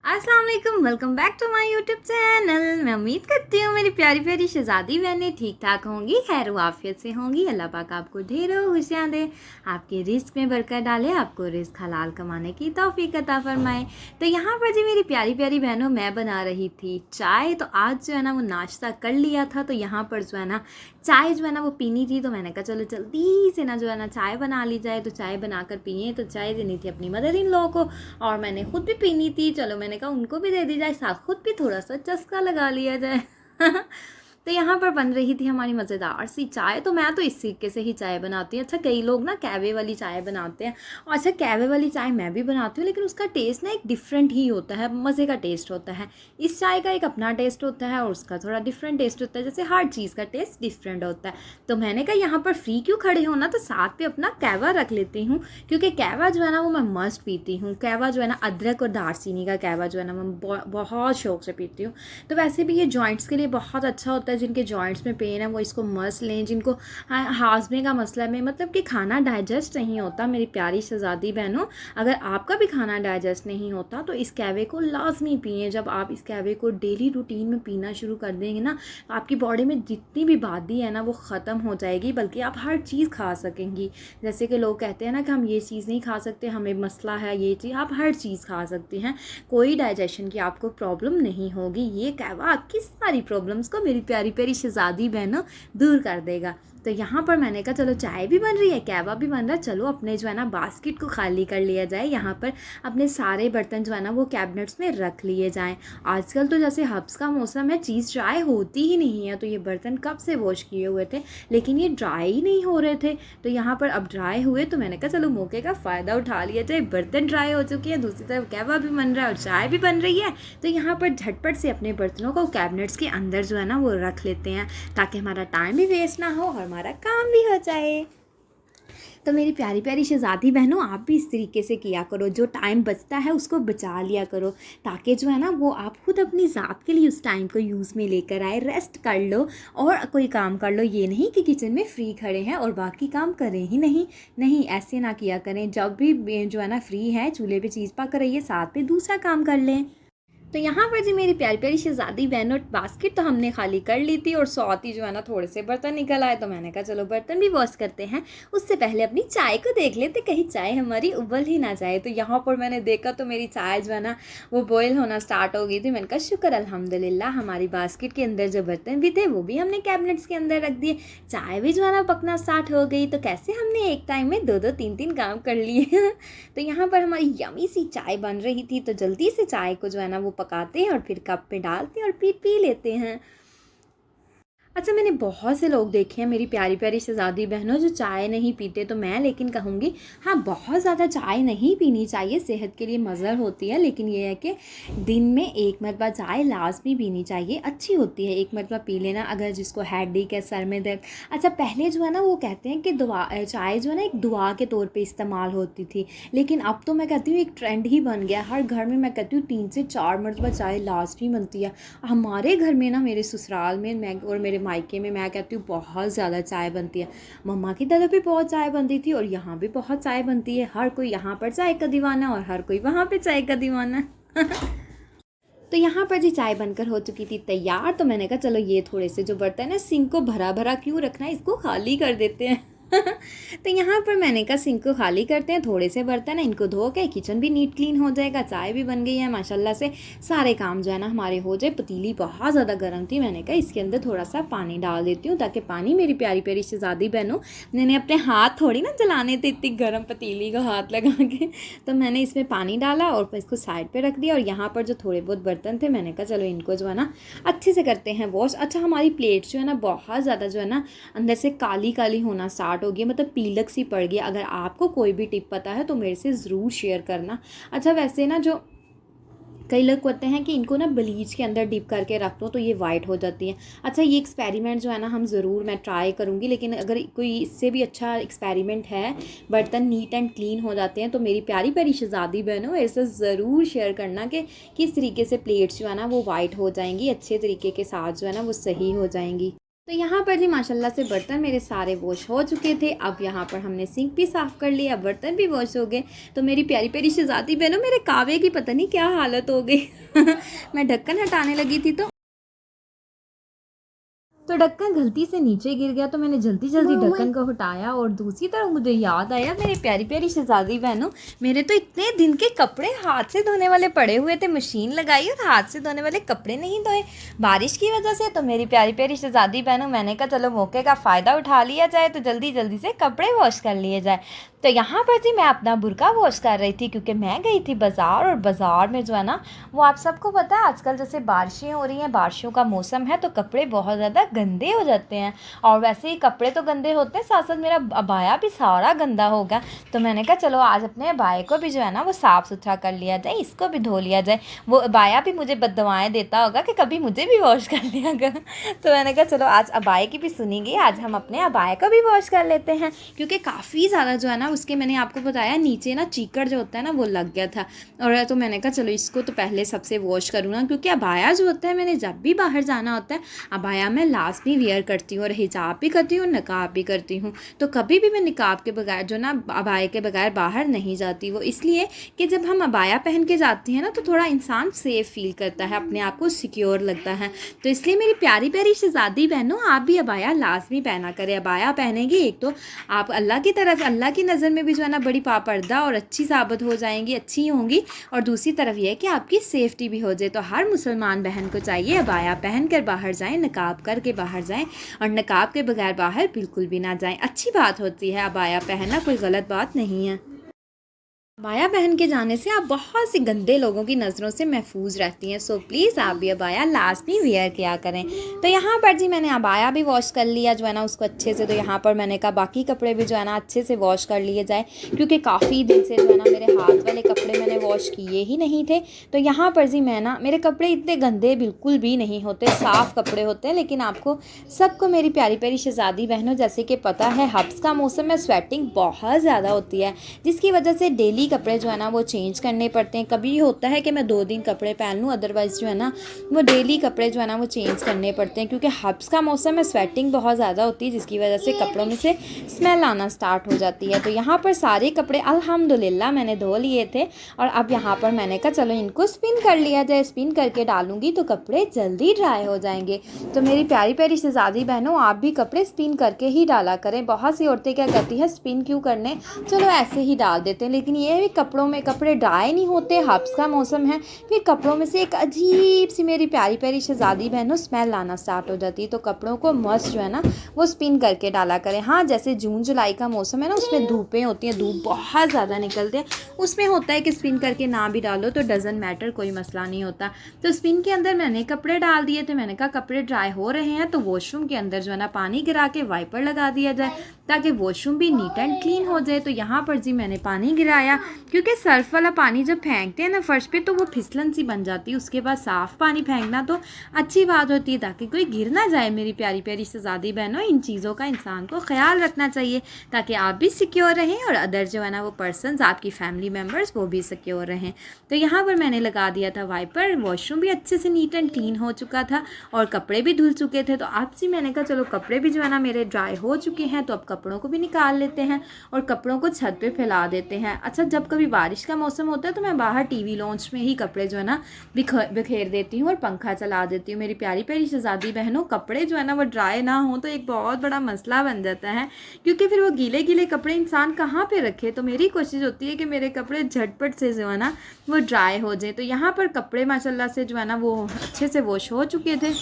अस्सलाम वालेकुम, welcome back to my YouTube channel. मैं उम्मीद करती हूँ मेरी प्यारी प्यारी शहज़ादी बहनें ठीक ठाक होंगी, खैर वाफियत से होंगी। अल्लाह पाक आपको ढेरों खुशियाँ दे, आपके रिस्क में बरकत डाले, आपको रिस्क हलाल कमाने की तौफीक अता फरमाए। तो यहाँ पर जी मेरी प्यारी प्यारी बहनों, मैं बना रही थी चाय। तो आज जो है ना वो नाश्ता कर लिया था, तो यहाँ पर जो है ना चाय जो है ना वो पीनी थी। तो मैंने कहा चलो जल्दी से ना जो है ना चाय बना ली जाए। तो चाय बनाकर पिए। तो चाय देनी थी अपनी मदर इन लॉ को और मैंने खुद भी पीनी थी। चलो मैंने कहा उनको भी दे दी जाए, साथ खुद भी थोड़ा सा चस्का लगा लिया जाए। तो यहाँ पर बन रही थी हमारी मज़ेदार सी चाय। तो मैं तो इस तरीके से ही चाय बनाती हूँ। अच्छा, कई लोग ना कैवे वाली चाय बनाते हैं, और अच्छा कैवे वाली चाय मैं भी बनाती हूँ, लेकिन उसका टेस्ट ना एक डिफरेंट ही होता है, मज़े का टेस्ट होता है। इस चाय का एक अपना टेस्ट होता है और उसका थोड़ा डिफरेंट टेस्ट होता है, जैसे हर चीज़ का टेस्ट डिफरेंट होता है। तो मैंने कहा यहाँ पर फ्री क्यों खड़े हो ना, तो साथ पे अपना कैवा रख लेती हूँ, क्योंकि कैवा जो है ना वो मैं मस्त पीती हूँ। कैवा जो है ना अदरक और दालचीनी का कैवा जो है ना मैं बहुत शौक से पीती हूँ। तो वैसे भी ये जॉइंट्स के लिए बहुत अच्छा होता है। जिनके जॉइंट्स में पेन है वो इसको मस लें। जिनको हाजमे का मसला में, मतलब कि खाना डाइजेस्ट नहीं होता, मेरी प्यारी शहज़ादी बहनों, अगर आपका भी खाना डाइजेस्ट नहीं होता तो इस कैवे को लाजमी पिए। जब आप इस कैवे को डेली रूटीन में पीना शुरू कर देंगे ना, तो आपकी बॉडी में जितनी भी बादी है ना वो ख़त्म हो जाएगी, बल्कि आप हर चीज़ खा सकेंगी। जैसे कि लोग कहते हैं ना कि हम ये चीज़ नहीं खा सकते, हमें मसला है ये चीज़, आप हर चीज़ खा सकती हैं, कोई डाइजेशन की आपको प्रॉब्लम नहीं होगी। ये कहवा आपकी सारी प्रॉब्लम्स को, मेरी प्यारी प्यारी शहज़ादी बहनों, दूर कर देगा। तो यहाँ पर मैंने कहा चलो चाय भी बन रही है, कहवा भी बन रहा है, चलो अपने जो है ना बास्केट को खाली कर लिया जाए। यहाँ पर अपने सारे बर्तन जो है ना वो कैबिनेट्स में रख लिए जाएँ। आजकल तो जैसे हब्स का मौसम है, चीज़ ड्राई होती ही नहीं है। तो ये बर्तन कब से वॉश किए हुए थे, लेकिन ये ड्राई ही नहीं हो रहे थे। तो यहाँ पर अब ड्राई हुए, तो मैंने कहा चलो मौके का फ़ायदा उठा लिया जाए। बर्तन ड्राई हो चुके हैं, दूसरी तरफ कहवा भी बन रहा है और चाय भी बन रही है। तो यहाँ पर झटपट से अपने बर्तनों को कैबिनेट्स के अंदर जो है ना वो रख लेते हैं, ताकि हमारा टाइम भी वेस्ट ना हो और हमारा काम भी हो जाए। तो मेरी प्यारी प्यारी शहज़ादी बहनों, आप भी इस तरीके से किया करो, जो टाइम बचता है उसको बचा लिया करो, ताकि जो है ना वो आप खुद अपनी ज़ात के लिए उस टाइम को यूज़ में लेकर आए। रेस्ट कर लो और कोई काम कर लो, ये नहीं कि किचन में फ्री खड़े हैं और बाकी काम करें ही नहीं। नहीं, ऐसे ना किया करें। जब भी जो है ना फ्री है, चूल्हे पे चीज़ पक रही है, साथ में दूसरा काम कर लें। तो यहाँ पर जी मेरी प्यारी प्यारी शहज़ादी बहनों, बास्केट तो हमने खाली कर ली थी और साथ ही जो है ना थोड़े से बर्तन निकल आए। तो मैंने कहा चलो बर्तन भी वॉश करते हैं, उससे पहले अपनी चाय को देख लेते, कहीं चाय हमारी उबल ही ना जाए। तो यहाँ पर मैंने देखा तो मेरी चाय जो है ना वो बॉयल होना स्टार्ट हो गई थी। मैंने कहा शुक्र अल्हम्दुलिल्लाह, हमारी बास्केट के अंदर जो बर्तन भी थे वो भी हमने कैबिनेट्स के अंदर रख दिए, चाय भी जो है ना पकना स्टार्ट हो गई। तो कैसे हमने एक टाइम में दो दो तीन तीन काम कर लिए। तो यहाँ पर हमारी यमी सी चाय बन रही थी, तो जल्दी से चाय को जो है ना वो पकाते हैं और फिर कप में डालते हैं और पी लेते हैं। अच्छा, मैंने बहुत से लोग देखे हैं मेरी प्यारी प्यारी शहज़ादी बहनों जो चाय नहीं पीते। तो मैं लेकिन कहूँगी हाँ, बहुत ज़्यादा चाय नहीं पीनी चाहिए, सेहत के लिए मज़र होती है, लेकिन ये है कि दिन में एक मरतबा चाय लाजमी पीनी चाहिए, अच्छी होती है एक मरतबा पी लेना। अगर जिसको हेडेक है, सर में दर्द, अच्छा पहले जो है ना वो कहते हैं कि चाय जो है ना एक दुआ के तौर पर इस्तेमाल होती थी, लेकिन अब तो मैं कहती हूँ एक ट्रेंड ही बन गया। हर घर में मैं कहती हूँ 3 से 4 मरतबा चाय लाजमी बनती है। हमारे घर में ना, मेरे ससुराल में मैं और मेरे मायके में, मैं कहती हूँ बहुत ज़्यादा चाय बनती है। मम्मा की तरफ भी बहुत चाय बनती थी और यहाँ भी बहुत चाय बनती है। हर कोई यहाँ पर चाय का दीवाना और हर कोई वहाँ पे चाय का दीवाना। तो यहाँ पर जी चाय बनकर हो चुकी थी तैयार। तो मैंने कहा चलो ये थोड़े से जो बर्तन है, सिंक को भरा भरा क्यों रखना है, इसको खाली कर देते हैं। तो यहाँ पर मैंने कहा सिंक को खाली करते हैं, थोड़े से बर्तन हैं इनको धो के किचन भी नीट क्लीन हो जाएगा। चाय भी बन गई है माशाल्लाह से, सारे काम जो है ना हमारे हो जाए। पतीली बहुत ज़्यादा गर्म थी, मैंने कहा इसके अंदर थोड़ा सा पानी डाल देती हूँ, ताकि पानी, मेरी प्यारी प्यारी शहज़ादी बहनों, मैंने अपने हाथ थोड़ी ना जलाने थे इतनी गर्म पतीली को हाथ लगा के। तो मैंने इसमें पानी डाला और इसको साइड पर रख दिया। और यहाँ पर जो थोड़े बहुत बर्तन थे, मैंने कहा चलो इनको जो है ना अच्छे से करते हैं वॉश। अच्छा, हमारी प्लेट जो है ना बहुत ज़्यादा जो है ना अंदर से काली काली होना स्टार्ट हो गई, मतलब पीलक सी पड़ गई। अगर आपको कोई भी टिप पता है तो मेरे से ज़रूर शेयर करना। अच्छा, वैसे ना जो कई लोग कहते हैं कि इनको ना ब्लीच के अंदर डिप करके रख दो तो ये वाइट हो जाती हैं। अच्छा, ये एक्सपेरिमेंट जो है ना मैं ट्राई करूँगी, लेकिन अगर कोई इससे भी अच्छा एक्सपेरिमेंट है, बर्तन नीट एंड क्लीन हो जाते हैं, तो मेरी प्यारी प्यारी शहज़ादी बहनों ऐसे ज़रूर शेयर करना कि किस तरीके से प्लेट्स जो है ना वो वाइट हो जाएंगी, अच्छे तरीके के साथ जो है ना वो सही हो जाएंगी। तो यहाँ पर जी माशाल्लाह से बर्तन मेरे सारे वॉश हो चुके थे। अब यहाँ पर हमने सिंक भी साफ़ कर लिया, बर्तन भी वॉश हो गए। तो मेरी प्यारी प्यारी शहज़ादी बहनों, मेरे कावे की पता नहीं क्या हालत हो गई मैं ढक्कन हटाने लगी थी तो ढक्कन गलती से नीचे गिर गया। तो मैंने जल्दी जल्दी ढक्कन को हटाया और दूसरी तरफ मुझे याद आया, मेरी प्यारी प्यारी शहज़ादी बहनों, मेरे तो इतने दिन के कपड़े हाथ से धोने वाले पड़े हुए थे, मशीन लगाई और हाथ से धोने वाले कपड़े नहीं धोए बारिश की वजह से। तो मेरी प्यारी प्यारी शहज़ादी बहनों, मैंने कहा चलो मौके का फ़ायदा उठा लिया जाए, तो जल्दी जल्दी से कपड़े वॉश कर लिए जाए। तो यहाँ पर जी मैं अपना बुर्का वॉश कर रही थी, क्योंकि मैं गई थी बाज़ार, और बाज़ार में जो है ना, वो आप सबको पता है आजकल जैसे बारिशें हो रही हैं, बारिशों का मौसम है, तो कपड़े बहुत ज़्यादा गंदे हो जाते हैं। और वैसे ही कपड़े तो गंदे होते हैं, साथ साथ मेरा अबाया भी सारा गंदा होगा। तो मैंने कहा चलो आज अपने अबाए को भी जो है ना वो साफ़ सुथरा कर लिया जाए, इसको भी धो लिया जाए। वो अबाया भी मुझे बददुआएं देता होगा कि कभी मुझे भी वॉश कर लिया कर तो मैंने कहा चलो आज अबाए की भी सुनेंगे, आज हम अपने अबाए को भी वॉश कर लेते हैं, क्योंकि काफ़ी ज़्यादा जो है ना उसके, मैंने आपको बताया नीचे ना चीकड़ जो होता है ना वो लग गया था। और तो मैंने कहा चलो इसको तो पहले सबसे वॉश करूँ ना, क्योंकि अबाया जो होता है, मैंने जब भी बाहर जाना होता है अबाया मैं लास्ट भी वेयर करती हूँ, और हिजाब भी करती हूँ, नकाब भी करती हूँ। तो कभी भी मैं निकाब के बगैर जो ना अबाया के बगैर बाहर नहीं जाती। वो इसलिए कि जब हम अबाया पहन के जाते हैं ना, तो थोड़ा इंसान सेफ़ फील करता है, अपने आप को सिक्योर लगता है। तो इसलिए मेरी प्यारी प्यारी शहज़ादी बहनों, आप भी अबाया लाजमी पहना करें। अबाया पहनेंगे एक तो आप अल्लाह की तरफ, अल्लाह की नज़र में भी जो है ना बड़ी पापर्दा और अच्छी साबित हो जाएंगी, अच्छी होंगी। और दूसरी तरफ यह है कि आपकी सेफ्टी भी हो जाए। तो हर मुसलमान बहन को चाहिए अबाया पहन कर बाहर जाएं, नकाब करके बाहर जाएं, और नकाब के बगैर बाहर बिल्कुल भी ना जाएं। अच्छी बात होती है अबाया पहनना, कोई गलत बात नहीं है। अबाया पहन के जाने से आप बहुत से गंदे लोगों की नज़रों से महफूज रहती हैं। सो प्लीज़ आप भी अबाया लाजमी वेयर किया करें। तो यहाँ पर जी मैंने अबाया भी वॉश कर लिया जो है ना उसको अच्छे से। तो यहाँ पर मैंने कहा बाकी कपड़े भी जो है ना अच्छे से वॉश कर लिए जाए, क्योंकि काफ़ी दिन से जो है ना मेरे हाथ वाले कपड़े मैंने वॉश किए ही नहीं थे। तो यहाँ पर जी मैं ना, मेरे कपड़े इतने गंदे बिल्कुल भी नहीं होते, साफ़ कपड़े होते हैं। लेकिन आपको सबको मेरी प्यारी प्यारी शहज़ादी बहनों, जैसे कि पता है हब्स का मौसम में स्वेटिंग बहुत ज़्यादा होती है, जिसकी वजह से डेली कपड़े जो है ना वो चेंज करने पड़ते हैं। कभी होता है कि मैं 2 दिन कपड़े पहन लूँ, अदरवाइज़ जो है ना वो डेली कपड़े जो है ना वो चेंज करने पड़ते हैं, क्योंकि हब्स का मौसम है, स्वेटिंग बहुत ज़्यादा होती है, जिसकी वजह से कपड़ों में से स्मेल आना स्टार्ट हो जाती है। तो यहाँ पर सारे कपड़े अल्हम्दुलिल्लाह मैंने धो लिए थे, और अब यहाँ पर मैंने कहा चलो इनको स्पिन कर लिया जाए। स्पिन करके डालूंगी तो कपड़े जल्दी ड्राई हो जाएंगे। तो मेरी प्यारी प्यारी शहज़ादी बहनों, आप भी कपड़े स्पिन करके ही डाला करें। बहुत सी औरतें क्या करती हैं, स्पिन क्यों करने, चलो ऐसे ही डाल देते हैं, लेकिन ये भी कपड़ों में कपड़े ड्राई नहीं होते, हब्स का मौसम है, फिर कपड़ों में से एक अजीब सी मेरी प्यारी प्यारी शहज़ादी बहनों स्मेल आना स्टार्ट हो जाती है। तो कपड़ों को मस्त जो है ना वो स्पिन करके डाला करें। हाँ, जैसे जून जुलाई का मौसम है ना, उसमें धूपें होती हैं, धूप बहुत ज़्यादा निकलते हैं, उसमें होता है कि स्पिन करके ना भी डालो तो डजंट मैटर, कोई मसला नहीं होता। तो स्पिन के अंदर मैंने कपड़े डाल दिए थे। मैंने कहा कपड़े ड्राई हो रहे हैं तो वॉशरूम के अंदर जो है ना पानी गिरा के वाइपर लगा दिया जाए, ताकि वॉशरूम भी नीट एंड क्लीन हो जाए। तो यहाँ पर जी मैंने पानी गिराया, क्योंकि सर्फ वाला पानी जब फेंकते हैं ना फर्श पे तो वो फिसलन सी बन जाती है। उसके बाद साफ़ पानी फेंकना तो अच्छी बात होती है, ताकि कोई गिर ना जाए। मेरी प्यारी प्यारी शहज़ादी बहनों, इन चीज़ों का इंसान को ख्याल रखना चाहिए, ताकि आप भी सिक्योर रहें और अदर जो है ना वो पर्सनस, आपकी फैमिली मेम्बर्स, वो भी सिक्योर रहें। तो यहाँ पर मैंने लगा दिया था वाइपर। वॉशरूम भी अच्छे से नीट एंड क्लीन हो चुका था और कपड़े भी धुल चुके थे। तो अब से मैंने कहा चलो कपड़े भी जो है ना मेरे ड्राई हो चुके हैं, तो अब कपड़ों को भी निकाल लेते हैं और कपड़ों को छत पे फैला देते हैं। अच्छा, जब कभी बारिश का मौसम होता है तो मैं बाहर टीवी लॉन्च में ही कपड़े जो है ना बिखेर देती हूँ और पंखा चला देती हूँ। मेरी प्यारी प्यारी शहज़ादी बहनों, कपड़े जो है ना वो ड्राई ना हो तो एक बहुत बड़ा मसला बन जाता है, क्योंकि फिर वो गीले गीले कपड़े इंसान कहाँ पे रखे। तो मेरी कोशिश होती है कि मेरे कपड़े झटपट से जो है ना वो ड्राई हो जाए। तो यहाँ पर कपड़े माशाल्लाह से जो है ना वो अच्छे से वॉश हो चुके थे।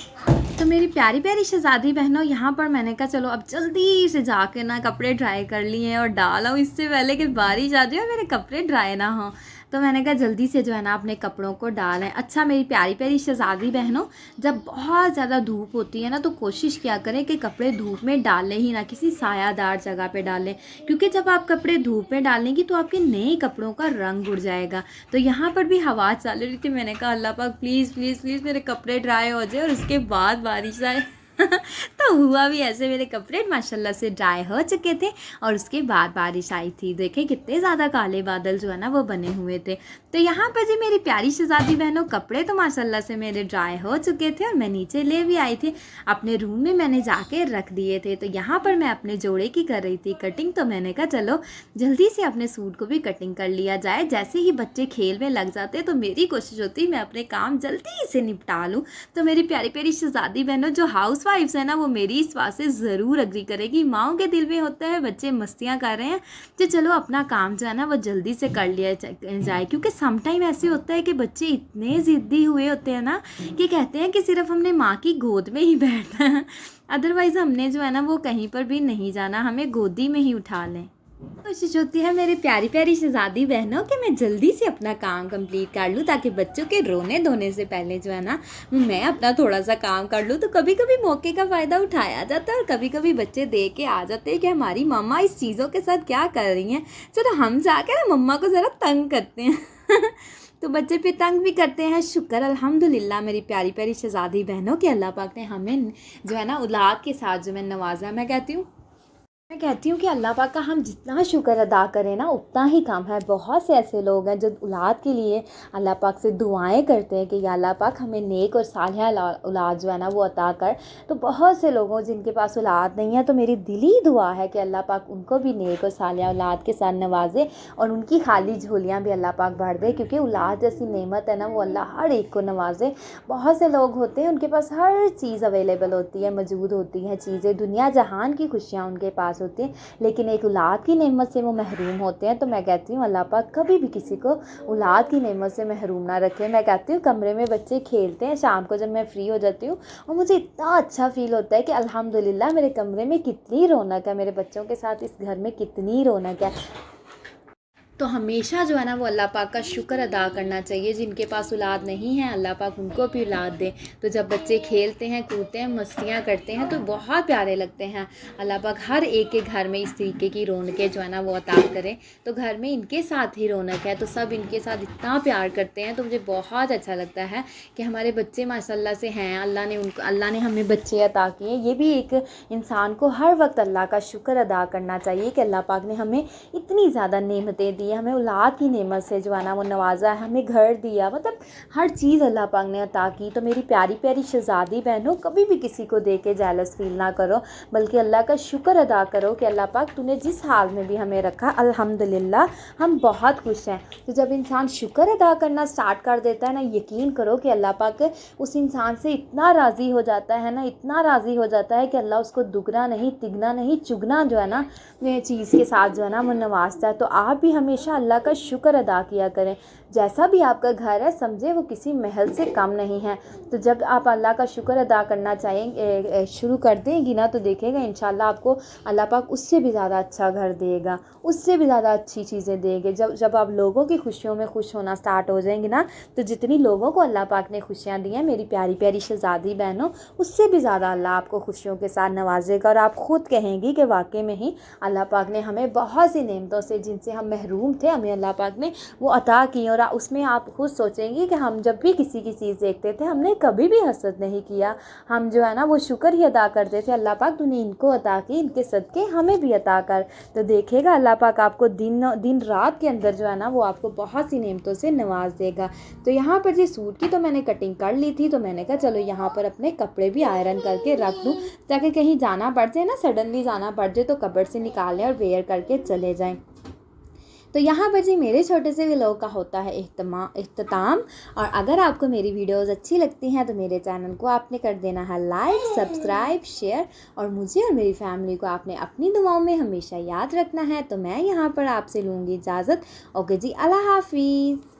तो मेरी प्यारी प्यारी शहज़ादी बहनों, यहाँ पर मैंने कहा चलो अब जल्दी से जाके ना कपड़े ड्राई कर लिए और डाला इससे पहले कि बारिश आ जाए और मेरे कपड़े ड्राई ना हो। तो मैंने कहा जल्दी से जो है ना अपने कपड़ों को डालें। अच्छा मेरी प्यारी प्यारी शहज़ादी बहनों, जब बहुत ज़्यादा धूप होती है ना तो कोशिश किया करें कि कपड़े धूप में डालें ही ना, किसी सायादार जगह पे डालें, क्योंकि जब आप कपड़े धूप में डालेंगी तो आपके नए कपड़ों का रंग उड़ जाएगा। तो यहाँ पर भी हवा चल रही थी, मैंने कहा अल्लाह पाक प्लीज़ प्लीज़ प्लीज़ मेरे कपड़े ड्राई हो जाए और उसके बाद बारिश आए। तो हुआ भी ऐसे, मेरे कपड़े माशाल्लाह से ड्राई हो चुके थे और उसके बाद बारिश आई थी। देखें कितने ज़्यादा काले बादल जो है ना वो बने हुए थे। तो यहाँ पर जी मेरी प्यारी शहज़ादी बहनों, कपड़े तो माशाल्लाह से मेरे ड्राई हो चुके थे और मैं नीचे ले भी आई थी, अपने रूम में मैंने जाके रख दिए थे। तो यहाँ पर मैं अपने जोड़े की कर रही थी कटिंग, तो मैंने कहा चलो जल्दी से अपने सूट को भी कटिंग कर लिया जाए। जैसे ही बच्चे खेल में लग जाते तो मेरी कोशिश होती मैं अपने काम जल्दी से निपटा लूँ। तो मेरी प्यारी प्यारी शहज़ादी बहनों, जो हाउस वाइफ्स है ना, वो मेरी इस बात से ज़रूर एग्री करेगी। माँओं के दिल में होता है बच्चे मस्तियाँ कर रहे हैं तो चलो अपना काम जो है ना वो जल्दी से कर लिया जाए, क्योंकि समटाइम ऐसे होता है कि बच्चे इतने ज़िद्दी हुए होते हैं ना कि कहते हैं कि सिर्फ हमने माँ की गोद में ही बैठना है, अदरवाइज़ हमने जो है ना वो कहीं पर भी नहीं जाना, हमें गोदी में ही उठा लें। कोशिश होती है मेरी प्यारी प्यारी शहज़ादी बहनों कि मैं जल्दी से अपना काम कंप्लीट कर लूँ, ताकि बच्चों के रोने धोने से पहले जो है ना मैं अपना थोड़ा सा काम कर लूँ। तो कभी कभी मौके का फ़ायदा उठाया जाता है और कभी कभी बच्चे देख के आ जाते हैं कि हमारी मम्मा इस चीज़ों के साथ क्या कर रही हैं, चलो हम जाकर ना मम्मा को ज़रा तंग करते हैं तो बच्चे पे तंग भी करते हैं। शुक्र अल्हम्दुलिल्लाह मेरी प्यारी प्यारी शहज़ादी बहनों के अल्लाह पाक ने हमें जो है ना औलाद के साथ जो है नवाजा। मैं कहती हूँ कि अल्लाह पाक का हम जितना शुक्र अदा करें ना उतना ही कम है। बहुत से ऐसे लोग हैं जो औलाद के लिए अल्लाह पाक से दुआएं करते हैं कि या अल्लाह पाक हमें नेक और सालिहा औलाद जो है ना वो अता कर। तो बहुत से लोगों जिनके पास औलाद नहीं है, तो मेरी दिली दुआ है कि अल्लाह पाक उनको भी नेक और सालिहा औलाद के साथ नवाजे और उनकी खाली झोलियाँ भी अल्लाह पाक भर दे, क्योंकि औलाद जैसी नेमत है ना वो अल्लाह हर एक को नवाजे। बहुत से लोग होते हैं उनके पास हर चीज़ अवेलेबल होती है, मौजूद होती हैं चीज़ें, दुनिया जहान की खुशियाँ उनके पास होती है, लेकिन एक औलाद की नेमत से वो महरूम होते हैं। तो मैं कहती हूँ अल्लाह पाक कभी भी किसी को औलाद की नेमत से महरूम ना रखे। मैं कहती हूँ कमरे में बच्चे खेलते हैं, शाम को जब मैं फ्री हो जाती हूँ और मुझे इतना अच्छा फील होता है कि अल्हम्दुलिल्लाह मेरे कमरे में कितनी रौनक है, मेरे बच्चों के साथ इस घर में कितनी रौनक है। तो हमेशा जो है ना वो अल्लाह पाक का शुक्र अदा करना चाहिए। जिनके पास औलाद नहीं है अल्लाह पाक उनको भी औलाद दे। तो जब बच्चे खेलते हैं, कूदते हैं, मस्तियाँ करते हैं तो बहुत प्यारे लगते हैं। अल्लाह पाक हर एक के घर में इस तरीके की रौनकें जो है ना वो अता करें। तो घर में इनके साथ ही रौनक है, तो सब इनके साथ इतना प्यार करते हैं, तो मुझे बहुत अच्छा लगता है कि हमारे बच्चे माशाल्लाह से हैं। अल्लाह ने हमें बच्चे अता किए। ये भी एक इंसान को हर वक्त अल्लाह का शुक्र अदा करना चाहिए कि अल्लाह पाक ने हमें इतनी ज़्यादा नेमतें दी, हमें औलाद की नेमत से जो है ना वो नवाजा है, हमें घर दिया, मतलब हर चीज़ अल्लाह पाक ने अता की। तो मेरी प्यारी प्यारी शहज़ादी बहनों, कभी भी किसी को देख के जेलस फील ना करो, बल्कि अल्लाह का शुक्र अदा करो कि अल्लाह पाक तूने जिस हाल में भी हमें रखा अल्हम्दुलिल्लाह हम बहुत खुश हैं। तो जब इंसान शुक्र अदा करना स्टार्ट कर देता है ना, यकीन करो कि अल्लाह पाक उस इंसान से इतना राज़ी हो जाता है ना, इतना राज़ी हो जाता है कि अल्लाह उसको दुगना नहीं, तिगना नहीं, चुगना जो है ना चीज़ के साथ जो है ना वो नवाजता है। तो आप भी हमेशा अल्लाह का शुक्र अदा किया करें। जैसा भी आपका घर है समझे वो किसी महल से कम नहीं है। तो जब आप अल्लाह का शुक्र अदा करना चाहेंगे, शुरू कर देंगी ना, तो देखेगा इंशाल्लाह आपको अल्लाह पाक उससे भी ज़्यादा अच्छा घर देगा, उससे भी ज़्यादा अच्छी चीज़ें देंगे। जब आप लोगों की खुशियों में खुश होना स्टार्ट हो जाएंगे ना, तो जितनी लोगों को अल्लाह पाक ने खुशियाँ दी हैं मेरी प्यारी प्यारी शहज़ादी बहनों, उससे भी ज़्यादा अल्लाह आपको खुशियों के साथ नवाजेगा। और आप ख़ुद कहेंगी कि वाकई में ही अल्लाह पाक ने हमें बहुत सी नेमतों से, जिनसे हम महरूम थे, हमें अल्लाह पाक ने वो अता की। और उसमें आप खुद सोचेंगी कि हम जब भी किसी की चीज़ देखते थे हमने कभी भी हसद नहीं किया, हम जो है ना वो शुक्र ही अदा करते थे, अल्लाह पाक तूने इनको अता की, इनके सदके हमें भी अता कर। तो देखेगा अल्लाह पाक आपको दिन रात के अंदर जो है ना वो आपको बहुत सी नेमतों से नवाज देगा। तो यहाँ पर जी सूट की तो मैंने कटिंग कर ली थी, तो मैंने कहा चलो यहाँ पर अपने कपड़े भी आयरन करके रख दूँ, ताकि कहीं जाना पड़ जाए ना, सडनली जाना पड़ जाए तो कपड़ से निकाल लें और वेयर करके चले जाएं। तो यहाँ पर जी मेरे छोटे से व्लॉग का होता है इख्तिताम। और अगर आपको मेरी वीडियोस अच्छी लगती हैं तो मेरे चैनल को आपने कर देना है लाइक, सब्सक्राइब, शेयर, और मुझे और मेरी फैमिली को आपने अपनी दुआओं में हमेशा याद रखना है। तो मैं यहाँ पर आपसे लूँगी इजाज़त। ओके जी, अल्लाह हाफिज़।